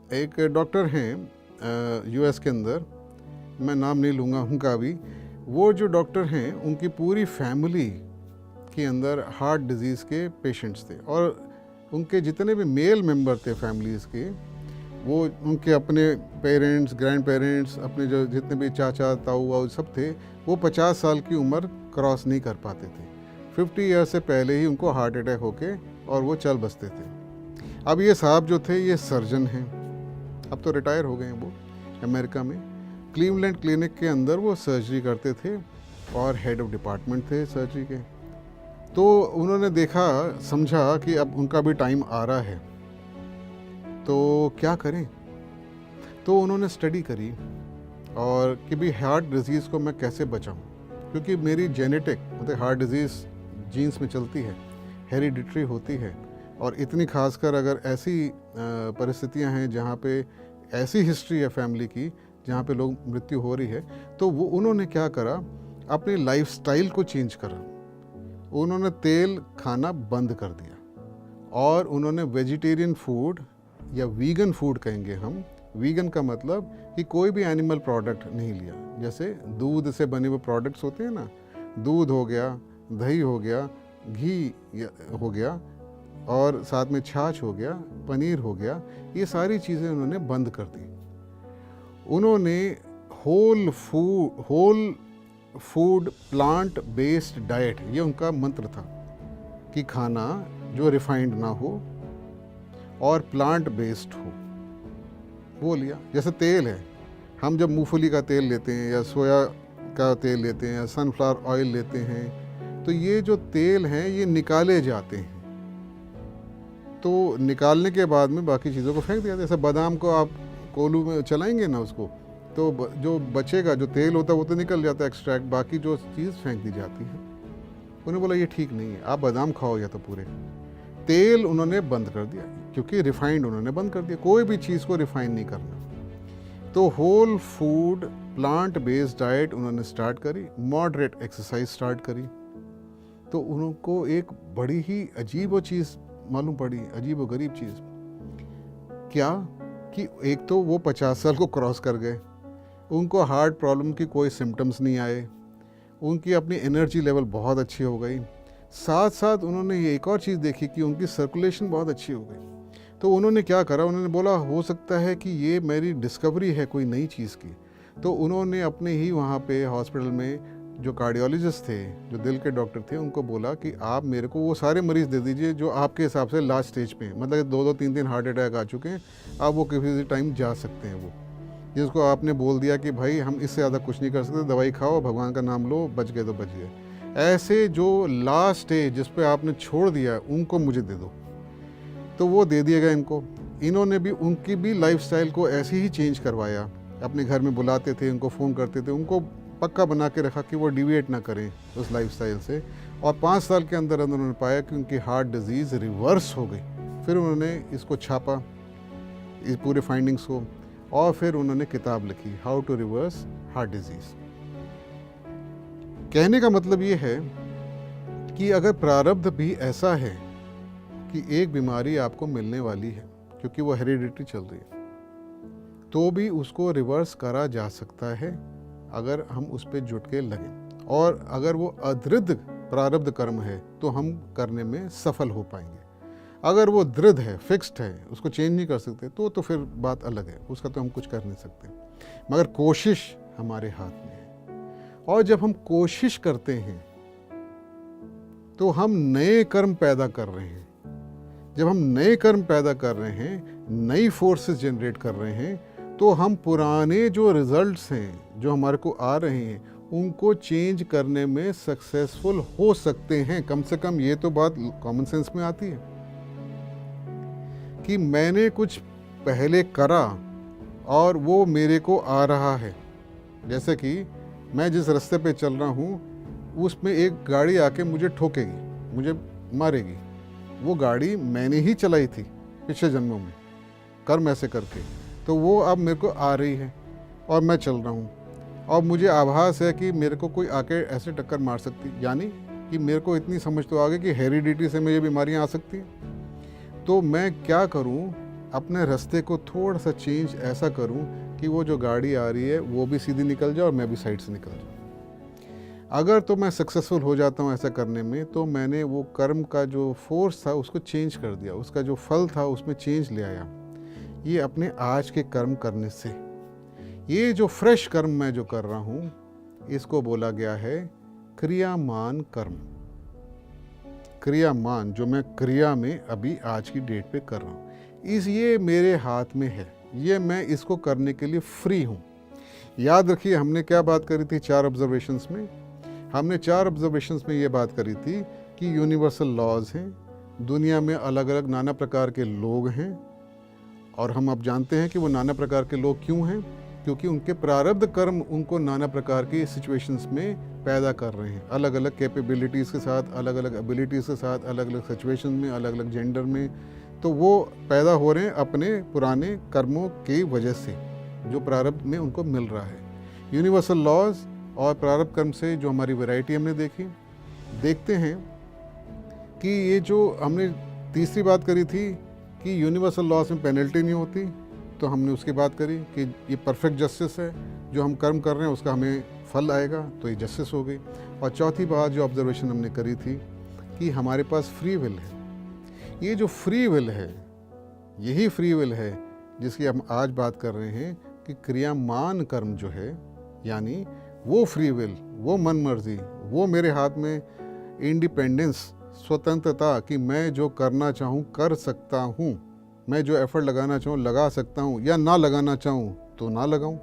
एक डॉक्टर हैं यूएस के अंदर, मैं नाम नहीं लूँगा उनका अभी। वो जो डॉक्टर हैं उनकी पूरी फैमिली के अंदर हार्ट डिजीज़ के पेशेंट्स थे, और उनके जितने भी मेल मेंबर थे फैमिलीज़ के, वो उनके अपने पेरेंट्स, ग्रैंड पेरेंट्स, अपने जो जितने भी चाचा ताऊ वाऊ सब थे, वो 50 साल की उम्र क्रॉस नहीं कर पाते थे। 50 ईयर से पहले ही उनको हार्ट अटैक होके और वो चल बसते थे। अब ये साहब जो थे ये सर्जन हैं, अब तो रिटायर हो गए हैं वो, अमेरिका में क्लीवलैंड क्लिनिक के अंदर वो सर्जरी करते थे और हेड ऑफ डिपार्टमेंट थे सर्जरी के। तो उन्होंने देखा, समझा कि अब उनका भी टाइम आ रहा है, तो क्या करें। तो उन्होंने स्टडी करी और कि भी हार्ट डिजीज़ को मैं कैसे बचाऊं, क्योंकि मेरी जेनेटिक मतलब हार्ट डिजीज़ जीन्स में चलती है, हेरिडिटरी होती है, और इतनी खासकर अगर ऐसी परिस्थितियां हैं जहाँ पे ऐसी हिस्ट्री है फैमिली की जहाँ पे लोग मृत्यु हो रही है, तो वो उन्होंने क्या करा, अपनी लाइफस्टाइल को चेंज करा। उन्होंने तेल खाना बंद कर दिया और उन्होंने वेजिटेरियन फूड या वीगन फूड कहेंगे हम, वीगन का मतलब कि कोई भी एनिमल प्रोडक्ट नहीं लिया। जैसे दूध से बने हुए प्रोडक्ट्स होते हैं ना, दूध हो गया, दही हो गया, घी हो गया, और साथ में छाछ हो गया, पनीर हो गया, ये सारी चीज़ें उन्होंने बंद कर दी। उन्होंने whole food plant based diet, ये उनका मंत्र था कि खाना जो रिफाइंड ना हो और प्लांट बेस्ड हो, वो लिया। जैसे तेल है, हम जब मूंगफली का तेल लेते हैं या सोया का तेल लेते हैं या सनफ्लावर ऑयल लेते हैं, तो ये जो तेल हैं ये निकाले जाते हैं, तो निकालने के बाद में बाकी चीज़ों को फेंक दिया। जैसे बादाम को आप कोलू में चलाएंगे ना उसको, तो जो बचेगा, जो तेल होता है वो तो निकल जाता है एक्सट्रैक्ट, बाकी जो चीज़ फेंक दी जाती है। उन्होंने बोला ये ठीक नहीं है, आप बादाम खाओ या तो पूरे। तेल उन्होंने बंद कर दिया, क्योंकि रिफाइंड उन्होंने बंद कर दिया, कोई भी चीज़ को रिफाइन नहीं करना। तो whole food plant based diet उन्होंने स्टार्ट करी, मॉडरेट एक्सरसाइज स्टार्ट करी। तो उनको एक बड़ी ही अजीब वो चीज़ मालूम पड़ी, अजीब व गरीब चीज़ क्या, कि एक तो वो 50 साल को क्रॉस कर गए, उनको हार्ट प्रॉब्लम की कोई सिम्टम्स नहीं आए, उनकी अपनी एनर्जी लेवल बहुत अच्छी हो गई। साथ साथ उन्होंने ये एक और चीज़ देखी कि उनकी सर्कुलेशन बहुत अच्छी हो गई। तो उन्होंने क्या करा, उन्होंने बोला हो सकता है कि ये मेरी डिस्कवरी है कोई नई चीज़ की। तो उन्होंने अपने ही वहाँ पे हॉस्पिटल में जो कार्डियोलॉजिस्ट थे, जो दिल के डॉक्टर थे, उनको बोला कि आप मेरे को वो सारे मरीज़ दे दीजिए जो आपके हिसाब से लास्ट स्टेज पे हैं, मतलब 2-2 3-3 हार्ट अटैक आ चुके हैं, आप वो किसी टाइम जा सकते हैं, वो जिसको आपने बोल दिया कि भाई हम इससे ज़्यादा कुछ नहीं कर सकते, दवाई खाओ, भगवान का नाम लो, बच गए तो बच गए। ऐसे जो लास्ट स्टेज जिस पे आपने छोड़ दिया, उनको मुझे दे दो। तो वो दे दिया गया इनको। इन्होंने भी उनकी भी लाइफस्टाइल को ऐसे ही चेंज करवाया, अपने घर में बुलाते थे, उनको फ़ोन करते थे, उनको पक्का बना के रखा कि वो डिविएट ना करें उस लाइफस्टाइल से। और 5 साल के अंदर अंदर उन्होंने पाया कि उनकी हार्ट डिजीज़ रिवर्स हो गई। फिर उन्होंने इसको छापा, इस पूरे फाइंडिंग्स को, और फिर उन्होंने किताब लिखी, how to reverse heart disease. कहने का मतलब ये है कि अगर प्रारब्ध भी ऐसा है कि एक बीमारी आपको मिलने वाली है, क्योंकि वो हेरिडिटरी चल रही है, तो भी उसको रिवर्स करा जा सकता है अगर हम उस पर जुट के लगें। और अगर वो अदृढ़ प्रारब्ध कर्म है तो हम करने में सफल हो पाएंगे। अगर वो दृढ़ है, फिक्स्ड है, उसको चेंज नहीं कर सकते, तो फिर बात अलग है, उसका तो हम कुछ कर नहीं सकते। मगर कोशिश हमारे हाथ में है, और जब हम कोशिश करते हैं तो हम नए कर्म पैदा कर रहे हैं। जब हम नए कर्म पैदा कर रहे हैं, नई फोर्सेस जनरेट कर रहे हैं, तो हम पुराने जो रिजल्ट्स हैं जो हमारे को आ रहे हैं, उनको चेंज करने में सक्सेसफुल हो सकते हैं। कम से कम ये तो बात कॉमन सेंस में आती है कि मैंने कुछ पहले करा और वो मेरे को आ रहा है। जैसे कि मैं जिस रास्ते पे चल रहा हूँ, उसमें एक गाड़ी आके मुझे ठोकेगी, मुझे मारेगी। वो गाड़ी मैंने ही चलाई थी पिछले जन्मों में, कर्म ऐसे करके, तो वो अब मेरे को आ रही है और मैं चल रहा हूँ, और मुझे आभास है कि मेरे को कोई आके ऐसे टक्कर मार सकती, यानी कि मेरे को इतनी समझ तो आ गई कि हेरिडिटी से मुझे बीमारियाँ आ सकती हैं। तो मैं क्या करूं अपने रास्ते को थोड़ा सा चेंज ऐसा करूं कि वो जो गाड़ी आ रही है वो भी सीधी निकल जाए और मैं भी साइड से निकल जाऊं। अगर तो मैं सक्सेसफुल हो जाता हूं ऐसा करने में, तो मैंने वो कर्म का जो फोर्स था उसको चेंज कर दिया, उसका जो फल था उसमें चेंज ले आया। ये अपने आज के कर्म करने से, ये जो फ्रेश कर्म मैं जो कर रहा हूं, इसको बोला गया है क्रियामान कर्म। क्रियामान, जो मैं क्रिया में अभी आज की डेट पे कर रहा हूँ, ये मेरे हाथ में है, ये मैं इसको करने के लिए फ्री हूँ। याद रखिए हमने क्या बात करी थी 4 ऑब्जर्वेशंस में। हमने 4 ऑब्जर्वेशंस में ये बात करी थी कि यूनिवर्सल लॉज हैं, दुनिया में अलग अलग नाना प्रकार के लोग हैं, और हम अब जानते हैं कि वो नाना प्रकार के लोग क्यों हैं, क्योंकि उनके प्रारब्ध कर्म उनको नाना प्रकार की सिचुएशंस में पैदा कर रहे हैं, अलग अलग कैपेबिलिटीज़ के साथ, अलग अलग एबिलिटीज़ के साथ, अलग अलग सिचुएशन में, अलग अलग जेंडर में। तो वो पैदा हो रहे हैं अपने पुराने कर्मों की वजह से, जो प्रारब्ध में उनको मिल रहा है। यूनिवर्सल लॉज और प्रारब्ध कर्म से जो हमारी वैरायटी हमने देखी, देखते हैं कि ये जो हमने तीसरी बात करी थी कि यूनिवर्सल लॉज में पेनल्टी नहीं होती, तो हमने उसकी बात करी कि ये परफेक्ट जस्टिस है, जो हम कर्म कर रहे हैं उसका हमें फल आएगा, तो ये जस्टिस हो गई। और चौथी बात जो ऑब्जर्वेशन हमने करी थी कि हमारे पास फ्री विल है। ये जो फ्री विल है, यही फ्री विल है जिसकी हम आज बात कर रहे हैं कि क्रियामान कर्म जो है, यानी वो फ्री विल, वो मन मर्जी, वो मेरे हाथ में इंडिपेंडेंस, स्वतंत्रता कि मैं जो करना चाहूँ कर सकता हूँ, मैं जो एफर्ट लगाना चाहूँ लगा सकता हूँ, या ना लगाना चाहूँ तो ना लगाऊँ,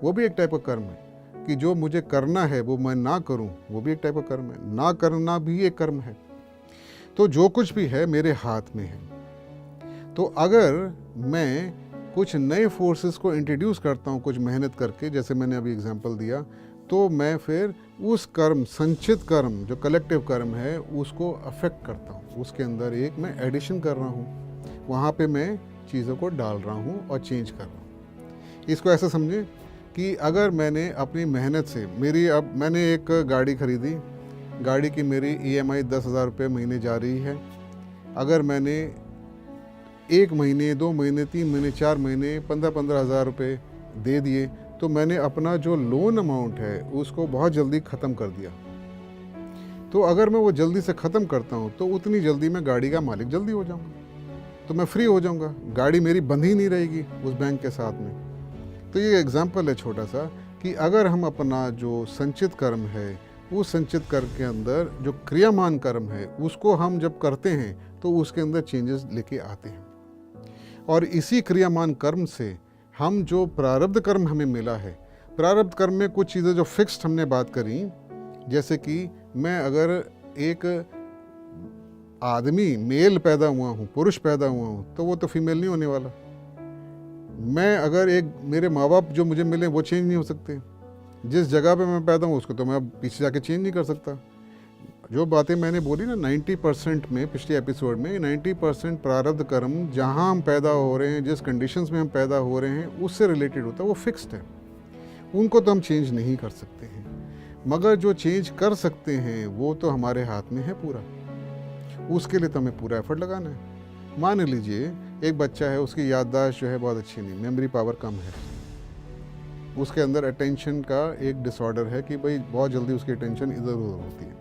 वो भी एक टाइप का कर्म है। कि जो मुझे करना है वो मैं ना करूँ, वो भी एक टाइप का कर्म है। ना करना भी एक कर्म है। तो जो कुछ भी है मेरे हाथ में है। तो अगर मैं कुछ नए फोर्सेस को इंट्रोड्यूस करता हूँ कुछ मेहनत करके, जैसे मैंने अभी एग्जांपल दिया, तो मैं फिर उस कर्म, संचित कर्म, जो कलेक्टिव कर्म है, उसको अफेक्ट करता हूँ, उसके अंदर एक मैं एडिशन कर रहा हूँ, वहाँ पे मैं चीज़ों को डाल रहा हूँ और चेंज कर रहा हूँ। इसको ऐसा समझें कि अगर मैंने अपनी मेहनत से, अब मैंने एक गाड़ी खरीदी, गाड़ी की मेरी EMI 10,000 रुपये महीने जा रही है। अगर मैंने 1 महीने, 2 महीने, 3 महीने, 4 महीने 15-15 हज़ार रुपये दे दिए, तो मैंने अपना जो लोन अमाउंट है उसको बहुत जल्दी ख़त्म कर दिया। तो अगर मैं वो जल्दी से ख़त्म करता हूँ तो उतनी जल्दी मैं गाड़ी का मालिक जल्दी हो जाऊँगा, तो मैं फ्री हो जाऊँगा, गाड़ी मेरी बंधी ही नहीं रहेगी उस बैंक के साथ में। तो ये एग्जाम्पल है छोटा सा कि अगर हम अपना जो संचित कर्म है, उस संचित कर्म के अंदर जो क्रियामान कर्म है, उसको हम जब करते हैं तो उसके अंदर चेंजेस लेके आते हैं। और इसी क्रियामान कर्म से हम जो प्रारब्ध कर्म हमें मिला है, प्रारब्ध कर्म में कुछ चीज़ें जो फिक्स्ड हमने बात करी, जैसे कि मैं अगर एक आदमी मेल पैदा हुआ हूँ, पुरुष पैदा हुआ हूँ, तो वो तो फीमेल नहीं होने वाला। मैं अगर एक, मेरे माँ बाप जो मुझे मिले वो चेंज नहीं हो सकते, जिस जगह पे मैं पैदा हूँ उसको तो मैं अब पीछे जाके चेंज नहीं कर सकता। जो बातें मैंने बोली ना 90% में, पिछले एपिसोड में, 90% प्रारब्ध कर्म जहाँ हम पैदा हो रहे हैं, जिस कंडीशंस में हम पैदा हो रहे हैं, उससे रिलेटेड होता है, वो फिक्स्ड है, उनको तो हम चेंज नहीं कर सकते हैं। मगर जो चेंज कर सकते हैं वो तो हमारे हाथ में है पूरा, उसके लिए तो हमें पूरा एफर्ट लगाना है। मान लीजिए एक बच्चा है, उसकी याददाश्त जो है बहुत अच्छी नहीं, मेमोरी पावर कम है, उसके अंदर अटेंशन का एक डिसऑर्डर है कि भाई बहुत जल्दी उसकी अटेंशन इधर उधर होती है,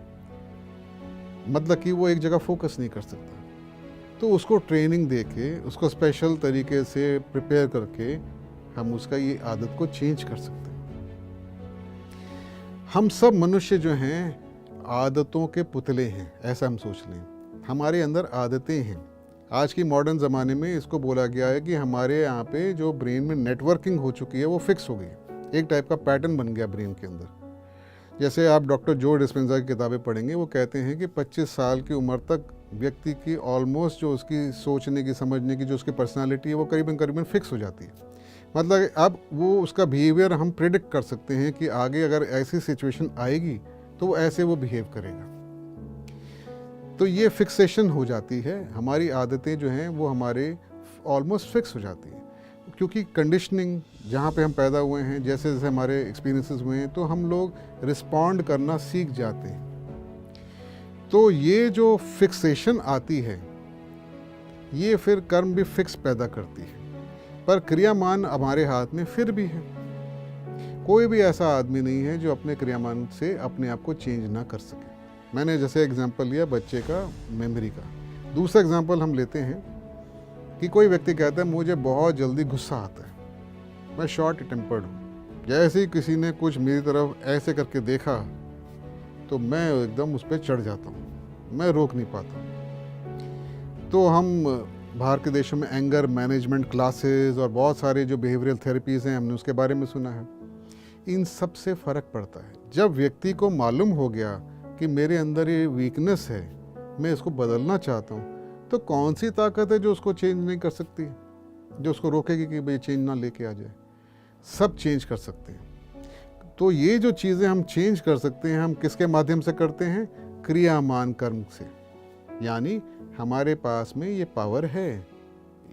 मतलब कि वो एक जगह फोकस नहीं कर सकता। तो उसको ट्रेनिंग दे के, उसको स्पेशल तरीके से प्रिपेयर करके हम उसका ये आदत को चेंज कर सकते हैं। हम सब मनुष्य जो हैं आदतों के पुतले हैं, ऐसा हम सोच लें। हमारे अंदर आदतें हैं। आज की मॉडर्न ज़माने में इसको बोला गया है कि हमारे यहाँ पे जो ब्रेन में नेटवर्किंग हो चुकी है वो फिक्स हो गई, एक टाइप का पैटर्न बन गया ब्रेन के अंदर। जैसे आप डॉक्टर जो डिस्पेंजा की किताबें पढ़ेंगे, वो कहते हैं कि 25 साल की उम्र तक व्यक्ति की ऑलमोस्ट जो उसकी सोचने की, समझने की, जो उसकी पर्सनालिटी है, वो करीबन फिक्स हो जाती है। मतलब अब वो उसका बिहेवियर हम प्रिडिक्ट कर सकते हैं कि आगे अगर ऐसी सिचुएशन आएगी तो वो ऐसे वो बिहेव करेगा। तो ये फिक्सेशन हो जाती है, हमारी आदतें जो हैं वो हमारे ऑलमोस्ट फिक्स हो जाती हैं, क्योंकि कंडीशनिंग जहाँ पे हम पैदा हुए हैं, जैसे जैसे हमारे एक्सपीरियंसेस हुए हैं, तो हम लोग रिस्पॉन्ड करना सीख जाते हैं। तो ये जो फिक्सेशन आती है, ये फिर कर्म भी फिक्स पैदा करती है, पर क्रियामान हमारे हाथ में फिर भी है। कोई भी ऐसा आदमी नहीं है जो अपने क्रियामान से अपने आप को चेंज ना कर सके। मैंने जैसे एग्जांपल लिया बच्चे का मेमोरी का। दूसरा एग्जांपल हम लेते हैं कि कोई व्यक्ति कहता है मुझे बहुत जल्दी गुस्सा आता है, मैं शॉर्ट टेम्पर्ड हूँ। जैसे ही किसी ने कुछ मेरी तरफ ऐसे करके देखा तो मैं एकदम उस पर चढ़ जाता हूँ, मैं रोक नहीं पाता। तो हम बाहर के देशों में एंगर मैनेजमेंट क्लासेस और बहुत सारे जो बिहेवियरल थेरेपीज़ हैं, हमने उसके बारे में सुना है। इन सब से फ़र्क पड़ता है जब व्यक्ति को मालूम हो गया कि मेरे अंदर ये वीकनेस है, मैं इसको बदलना चाहता हूँ, तो कौन सी ताकत है जो उसको चेंज नहीं कर सकती, जो उसको रोकेगी कि भाई चेंज ना लेके आ जाए। सब चेंज कर सकते हैं। तो ये जो चीज़ें हम चेंज कर सकते हैं, हम किसके माध्यम से करते हैं? क्रियामान कर्म से। यानी हमारे पास में ये पावर है,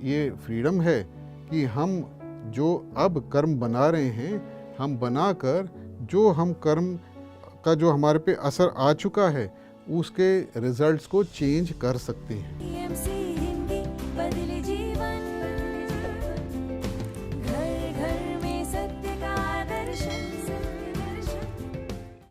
ये फ्रीडम है कि हम जो अब कर्म बना रहे हैं, हम बनाकर जो हम कर्म का जो हमारे पे असर आ चुका है उसके रिजल्ट्स को चेंज कर सकते हैं।